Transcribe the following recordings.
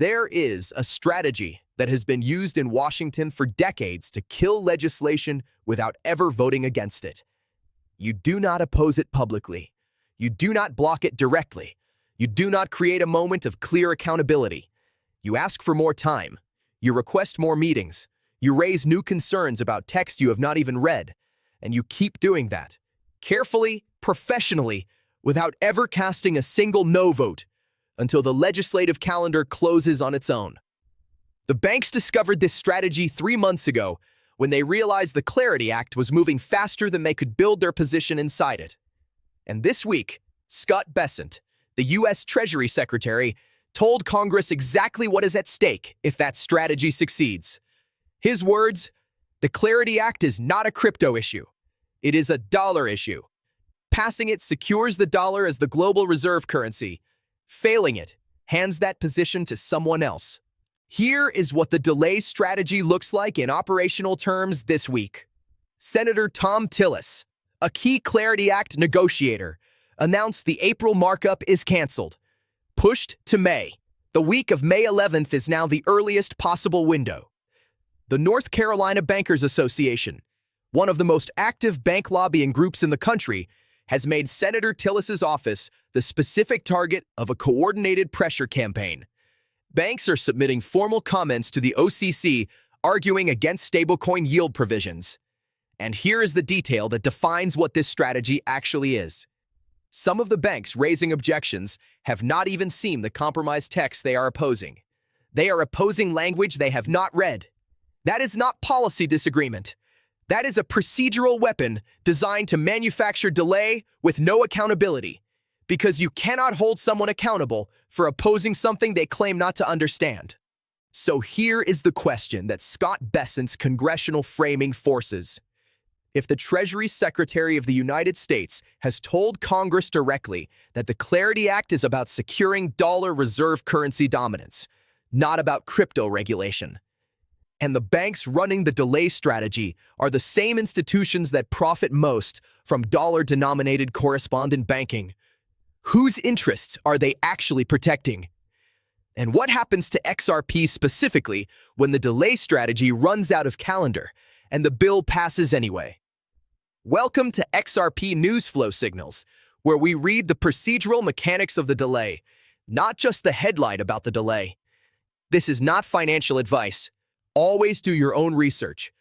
There is a strategy that has been used in Washington for decades to kill legislation without ever voting against it. You do not oppose it publicly. You do not block it directly. You do not create a moment of clear accountability. You ask for more time. You request more meetings. You raise new concerns about text you have not even read. And you keep doing that, carefully, professionally, without ever casting a single no vote, until the legislative calendar closes on its own. The banks discovered this strategy 3 months ago when they realized the Clarity Act was moving faster than they could build their position inside it. And this week, Scott Bessent, the U.S. Treasury Secretary, told Congress exactly what is at stake if that strategy succeeds. His words, "The Clarity Act is not a crypto issue. It is a dollar issue. Passing it secures the dollar as the global reserve currency. Failing it hands that position to someone else." Here is what the delay strategy looks like in operational terms this week. Senator Tom Tillis, a key Clarity Act negotiator, announced the April markup is canceled, pushed to May. The week of May 11th is now the earliest possible window. The North Carolina Bankers Association, one of the most active bank lobbying groups in the country, has made Senator Tillis's office the specific target of a coordinated pressure campaign. Banks are submitting formal comments to the OCC arguing against stablecoin yield provisions. And here is the detail that defines what this strategy actually is. Some of the banks raising objections have not even seen the compromise text they are opposing. They are opposing language they have not read. That is not policy disagreement. That is a procedural weapon designed to manufacture delay with no accountability, because you cannot hold someone accountable for opposing something they claim not to understand. So here is the question that Scott Bessent's congressional framing forces. If the Treasury Secretary of the United States has told Congress directly that the Clarity Act is about securing dollar reserve currency dominance, not about crypto regulation, and the banks running the delay strategy are the same institutions that profit most from dollar-denominated correspondent banking, whose interests are they actually protecting? And what happens to XRP specifically when the delay strategy runs out of calendar and the bill passes anyway? Welcome to XRP News Flow Signals, where we read the procedural mechanics of the delay, not just the headline about the delay. This is not financial advice. Always do your own research.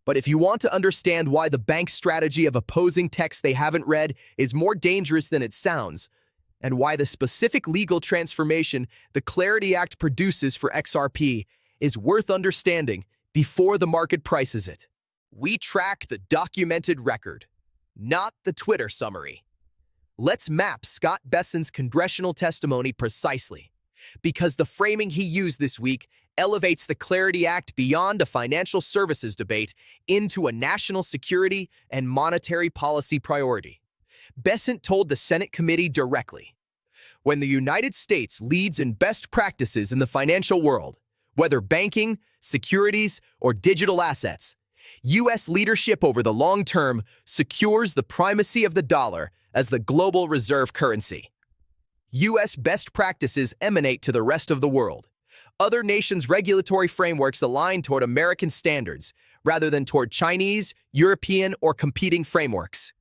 But if you want to understand why the bank's strategy of opposing text they haven't read is more dangerous than it sounds, and why the specific legal transformation the Clarity Act produces for XRP is worth understanding before the market prices it. We track the documented record, not the Twitter summary. Let's map Scott Bessent's congressional testimony precisely, because the framing he used this week elevates the Clarity Act beyond a financial services debate into a national security and monetary policy priority. Bessent told the Senate committee directly, "When the United States leads in best practices in the financial world, whether banking, securities, or digital assets, U.S. leadership over the long term secures the primacy of the dollar as the global reserve currency. U.S. best practices emanate to the rest of the world. Other nations' regulatory frameworks align toward American standards rather than toward Chinese, European, or competing frameworks."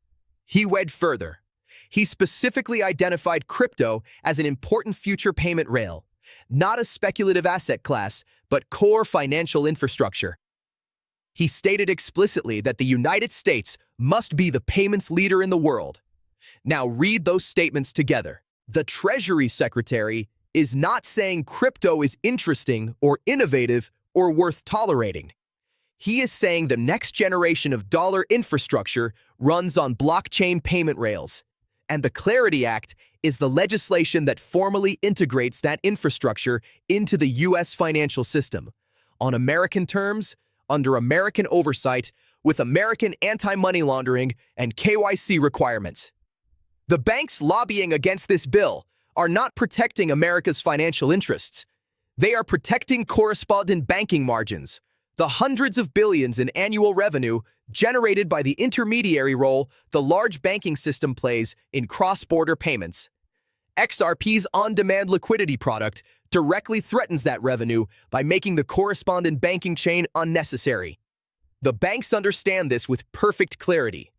He went further. He specifically identified crypto as an important future payment rail, not a speculative asset class, but core financial infrastructure. He stated explicitly that the United States must be the payments leader in the world. Now read those statements together. The Treasury Secretary is not saying crypto is interesting or innovative or worth tolerating. He is saying the next generation of dollar infrastructure runs on blockchain payment rails, and the Clarity Act is the legislation that formally integrates that infrastructure into the U.S. financial system, on American terms, under American oversight, with American anti-money laundering and KYC requirements. The banks lobbying against this bill are not protecting America's financial interests. They are protecting correspondent banking margins, the hundreds of billions in annual revenue generated by the intermediary role the large banking system plays in cross-border payments. XRP's on-demand liquidity product directly threatens that revenue by making the correspondent banking chain unnecessary. The banks understand this with perfect clarity.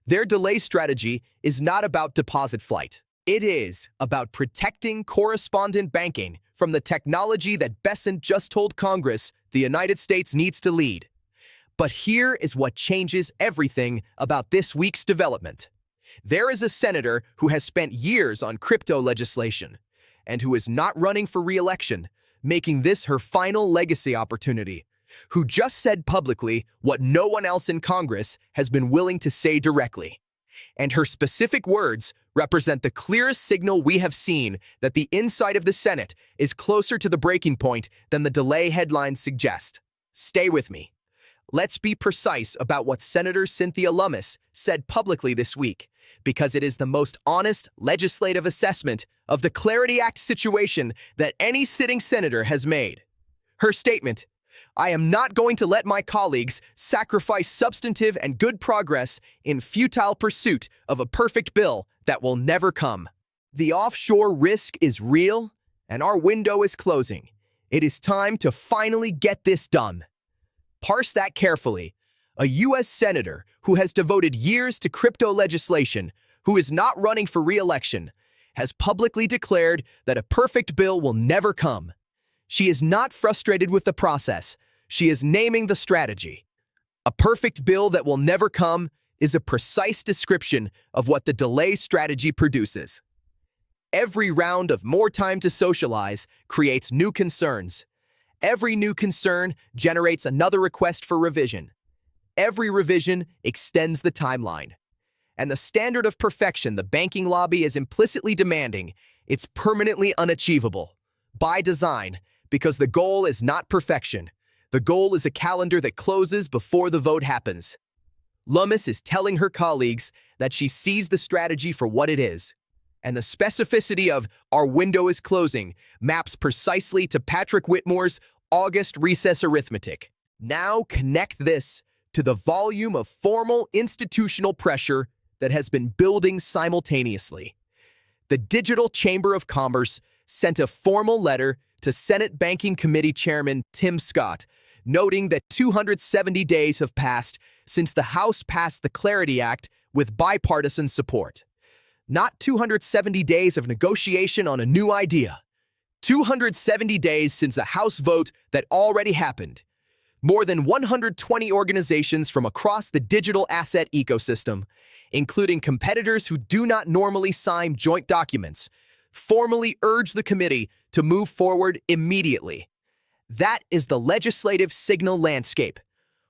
Their delay strategy is not about deposit flight. It is about protecting correspondent banking from the technology that Bessent just told Congress the United States needs to lead. But here is what changes everything about this week's development. There is a senator who has spent years on crypto legislation and who is not running for re-election, making this her final legacy opportunity, who just said publicly what no one else in Congress has been willing to say directly. And her specific words represent the clearest signal we have seen that the inside of the Senate is closer to the breaking point than the delay headlines suggest. Stay with me. Let's be precise about what Senator Cynthia Lummis said publicly this week, because it is the most honest legislative assessment of the Clarity Act situation that any sitting senator has made. Her statement, "I am not going to let my colleagues sacrifice substantive and good progress in futile pursuit of a perfect bill that will never come. The offshore risk is real, and our window is closing. It is time to finally get this done." Parse that carefully. A U.S. senator who has devoted years to crypto legislation, who is not running for re-election, has publicly declared that a perfect bill will never come. She is not frustrated with the process. She is naming the strategy. A perfect bill that will never come is a precise description of what the delay strategy produces. Every round of more time to socialize creates new concerns. Every new concern generates another request for revision. Every revision extends the timeline. And the standard of perfection the banking lobby is implicitly demanding, it's permanently unachievable. By design, because the goal is not perfection. The goal is a calendar that closes before the vote happens. Lummis is telling her colleagues that she sees the strategy for what it is. And the specificity of "our window is closing" maps precisely to Patrick Whitmore's August recess arithmetic. Now connect this to the volume of formal institutional pressure that has been building simultaneously. The Digital Chamber of Commerce sent a formal letter to Senate Banking Committee Chairman Tim Scott, noting that 270 days have passed since the House passed the Clarity Act with bipartisan support. Not 270 days of negotiation on a new idea. 270 days since a House vote that already happened. More than 120 organizations from across the digital asset ecosystem, including competitors who do not normally sign joint documents, formally urged the committee to move forward immediately. That is the legislative signal landscape.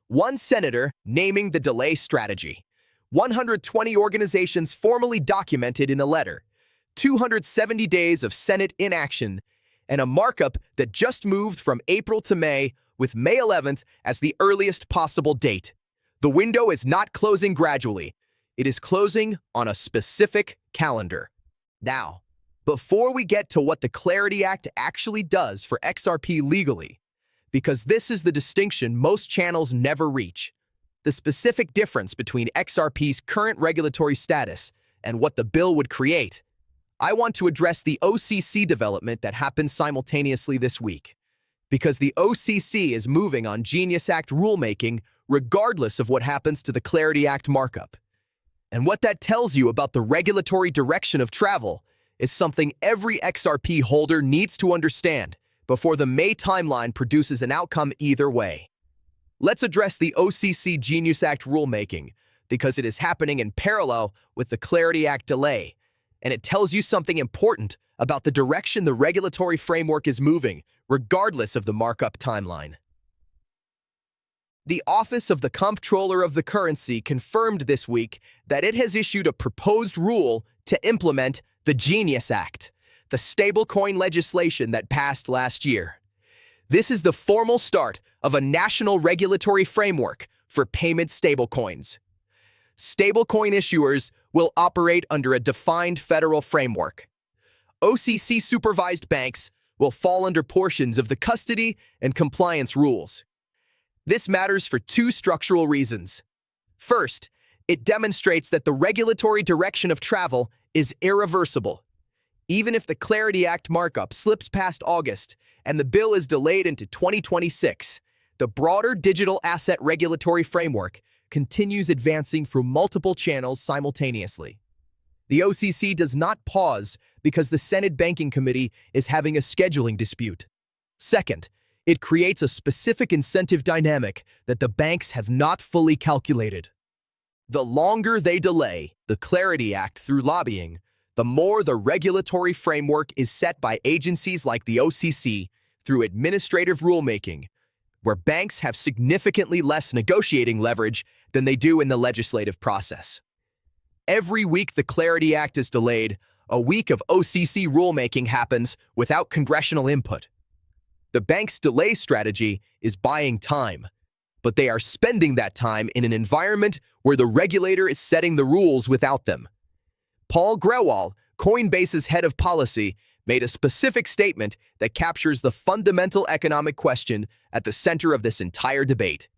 One senator naming the delay strategy. 120 organizations formally documented in a letter, 270 days of Senate inaction, and a markup that just moved from April to May, with May 11th as the earliest possible date. The window is not closing gradually. It is closing on a specific calendar. Now, before we get to what the Clarity Act actually does for XRP legally, because this is the distinction most channels never reach, the specific difference between XRP's current regulatory status and what the bill would create, I want to address the OCC development that happened simultaneously this week. Because the OCC is moving on Genius Act rulemaking regardless of what happens to the Clarity Act markup. And what that tells you about the regulatory direction of travel is something every XRP holder needs to understand before the May timeline produces an outcome either way. Let's address the OCC Genius Act rulemaking because it is happening in parallel with the Clarity Act delay, and it tells you something important about the direction the regulatory framework is moving, regardless of the markup timeline. The Office of the Comptroller of the Currency confirmed this week that it has issued a proposed rule to implement the Genius Act, the stablecoin legislation that passed last year. This is the formal start of a national regulatory framework for payment stablecoins. Stablecoin issuers will operate under a defined federal framework. OCC-supervised banks will fall under portions of the custody and compliance rules. This matters for two structural reasons. First, it demonstrates that the regulatory direction of travel is irreversible. Even if the Clarity Act markup slips past August and the bill is delayed into 2026, the broader digital asset regulatory framework continues advancing through multiple channels simultaneously. The OCC does not pause because the Senate Banking Committee is having a scheduling dispute. Second, it creates a specific incentive dynamic that the banks have not fully calculated. The longer they delay the Clarity Act through lobbying, the more the regulatory framework is set by agencies like the OCC through administrative rulemaking, where banks have significantly less negotiating leverage than they do in the legislative process. Every week the Clarity Act is delayed, a week of OCC rulemaking happens without congressional input. The bank's delay strategy is buying time, but they are spending that time in an environment where the regulator is setting the rules without them. Paul Grewal, Coinbase's head of policy, made a specific statement that captures the fundamental economic question at the center of this entire debate.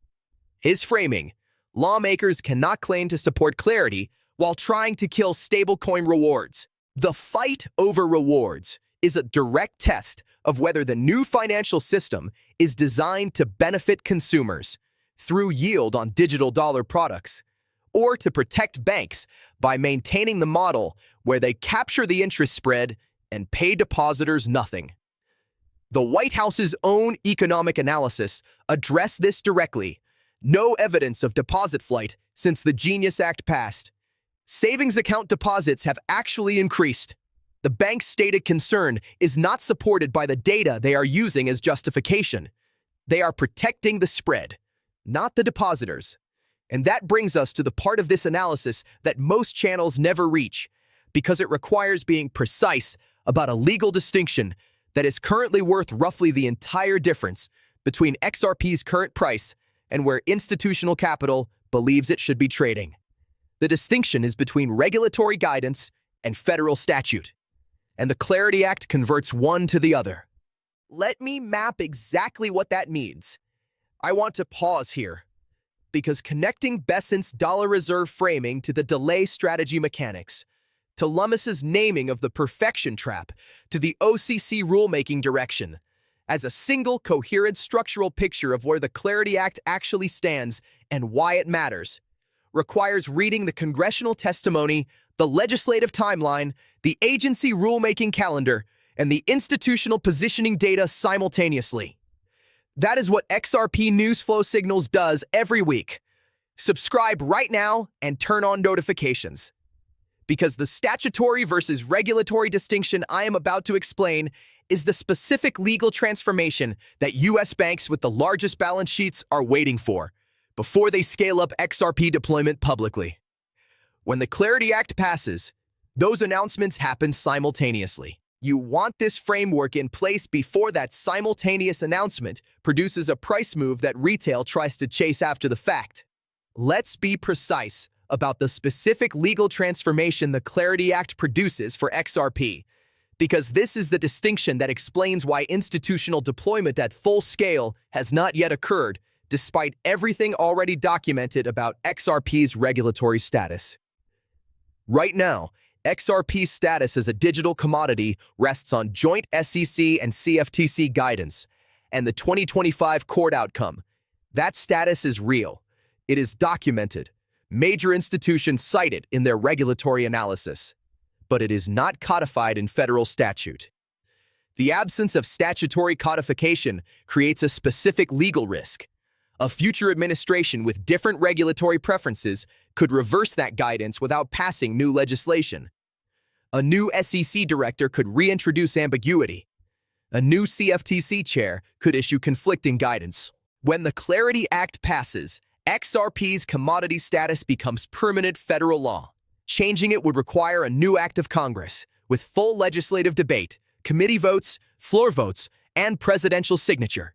His framing: lawmakers cannot claim to support clarity while trying to kill stablecoin rewards. The fight over rewards is a direct test of whether the new financial system is designed to benefit consumers through yield on digital dollar products, or to protect banks by maintaining the model where they capture the interest spread and pay depositors nothing. The White House's own economic analysis addressed this directly. No evidence of deposit flight since the Genius Act passed. Savings account deposits have actually increased. The bank's stated concern is not supported by the data they are using as justification. They are protecting the spread, not the depositors. And that brings us to the part of this analysis that most channels never reach, because it requires being precise about a legal distinction that is currently worth roughly the entire difference between XRP's current price and where institutional capital believes it should be trading. The distinction is between regulatory guidance and federal statute, and the Clarity Act converts one to the other. Let me map exactly what that means. I want to pause here, because connecting Bessent's dollar reserve framing to the delay strategy mechanics, to Lummis's naming of the perfection trap, to the OCC rulemaking direction, as a single coherent structural picture of where the Clarity Act actually stands and why it matters, requires reading the congressional testimony, the legislative timeline, the agency rulemaking calendar, and the institutional positioning data simultaneously. That is what XRP News Flow Signals does every week. Subscribe right now and turn on notifications, because the statutory versus regulatory distinction I am about to explain is the specific legal transformation that U.S. banks with the largest balance sheets are waiting for before they scale up XRP deployment publicly. When the Clarity Act passes, those announcements happen simultaneously. You want this framework in place before that simultaneous announcement produces a price move that retail tries to chase after the fact. Let's be precise about the specific legal transformation the Clarity Act produces for XRP, because this is the distinction that explains why institutional deployment at full scale has not yet occurred, despite everything already documented about XRP's regulatory status. Right now, XRP's status as a digital commodity rests on joint SEC and CFTC guidance and the 2025 court outcome. That status is real. It is documented. Major institutions cite it in their regulatory analysis, but it is not codified in federal statute. The absence of statutory codification creates a specific legal risk. A future administration with different regulatory preferences could reverse that guidance without passing new legislation. A new SEC director could reintroduce ambiguity. A new CFTC chair could issue conflicting guidance. When the Clarity Act passes, XRP's commodity status becomes permanent federal law. Changing it would require a new act of Congress, with full legislative debate, committee votes, floor votes, and presidential signature.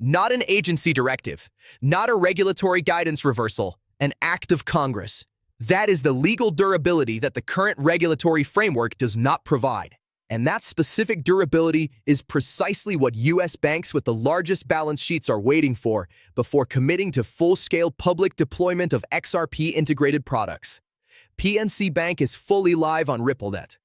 Not an agency directive, not a regulatory guidance reversal, an act of Congress. That is the legal durability that the current regulatory framework does not provide. And that specific durability is precisely what U.S. banks with the largest balance sheets are waiting for before committing to full-scale public deployment of XRP integrated products. PNC Bank is fully live on RippleNet.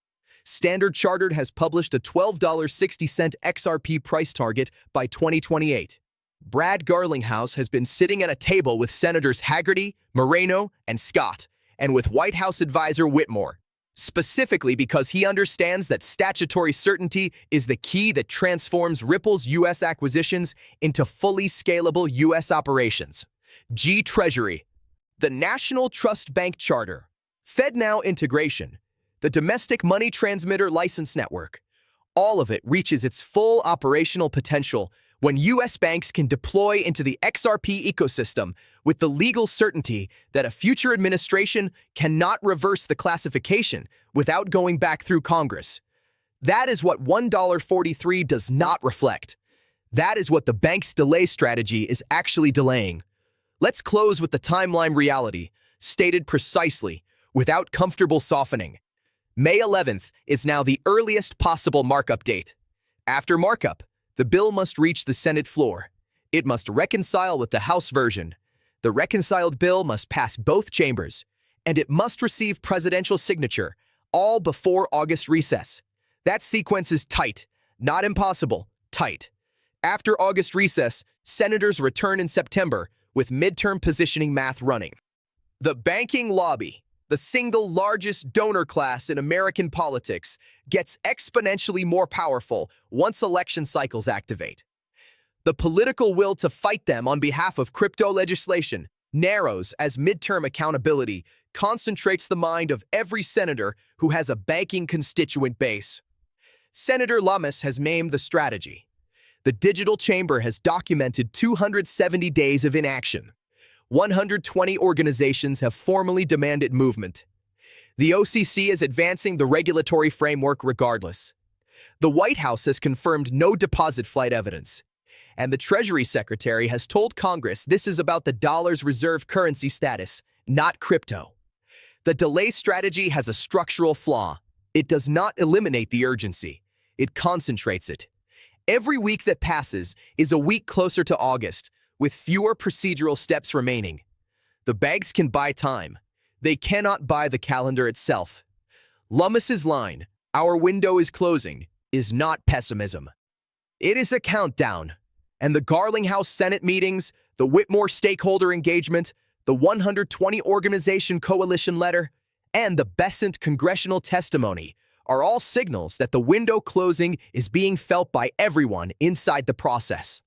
Standard Chartered has published a $12.60 XRP price target by 2028. Brad Garlinghouse has been sitting at a table with Senators Hagerty, Moreno, and Scott, and with White House advisor Whitmore, specifically because he understands that statutory certainty is the key that transforms Ripple's U.S. acquisitions into fully scalable U.S. operations. Treasury, the National Trust Bank Charter, FedNow integration, the domestic money transmitter license network. All of it reaches its full operational potential when U.S. banks can deploy into the XRP ecosystem with the legal certainty that a future administration cannot reverse the classification without going back through Congress. That is what $1.43 does not reflect. That is what the bank's delay strategy is actually delaying. Let's close with the timeline reality, stated precisely, without comfortable softening. May 11th is now the earliest possible markup date. After markup, the bill must reach the Senate floor. It must reconcile with the House version. The reconciled bill must pass both chambers, and it must receive presidential signature, all before August recess. That sequence is tight, not impossible, tight. After August recess, senators return in September with midterm positioning math running. The banking lobby, the single largest donor class in American politics, gets exponentially more powerful once election cycles activate. The political will to fight them on behalf of crypto legislation narrows as midterm accountability concentrates the mind of every senator who has a banking constituent base. Senator Lummis has named the strategy. The digital chamber has documented 270 days of inaction. 120 organizations have formally demanded movement. The OCC is advancing the regulatory framework regardless. The White House has confirmed no deposit flight evidence, and the Treasury Secretary has told Congress this is about the dollar's reserve currency status, not crypto. The delay strategy has a structural flaw. It does not eliminate the urgency. It concentrates it. Every week that passes is a week closer to August, with fewer procedural steps remaining. The banks can buy time. They cannot buy the calendar itself. Lummis's line, "Our window is closing," is not pessimism. It is a countdown. And the Garlinghouse Senate meetings, the Whitmore stakeholder engagement, the 120 organization coalition letter, and the Bessent congressional testimony are all signals that the window closing is being felt by everyone inside the process.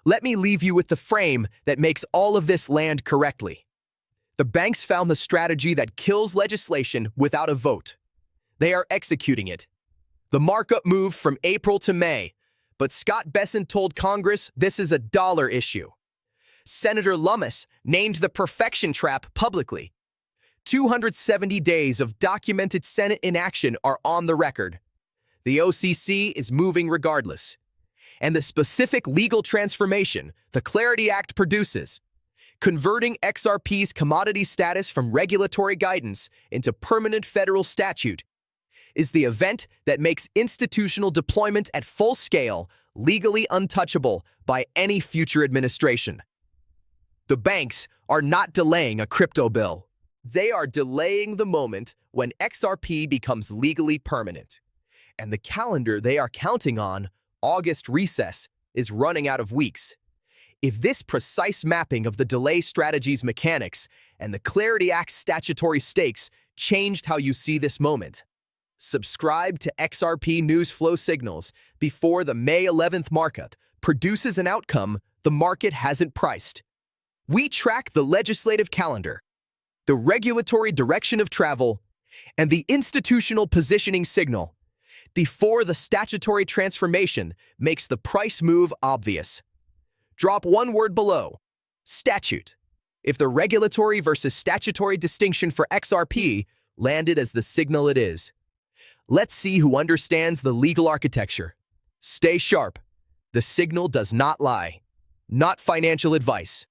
Let me leave you with the frame that makes all of this land correctly. The banks found the strategy that kills legislation without a vote. They are executing it. The markup moved from April to May, but Scott Bessent told Congress this is a dollar issue. Senator Lummis named the perfection trap publicly. 270 days of documented Senate inaction are on the record. The OCC is moving regardless. And the specific legal transformation the Clarity Act produces, converting XRP's commodity status from regulatory guidance into permanent federal statute, is the event that makes institutional deployment at full scale legally untouchable by any future administration. The banks are not delaying a crypto bill. They are delaying the moment when XRP becomes legally permanent. And the calendar they are counting on, August recess, is running out of weeks. If this precise mapping of the delay strategy's mechanics and the Clarity Act's statutory stakes changed how you see this moment, subscribe to XRP News Flow Signals before the May 11th markup produces an outcome the market hasn't priced. We track the legislative calendar, the regulatory direction of travel, and the institutional positioning signal before the statutory transformation makes the price move obvious. Drop one word below: statute. If the regulatory versus statutory distinction for XRP landed as the signal it is. Let's see who understands the legal architecture. Stay sharp. The signal does not lie. Not financial advice.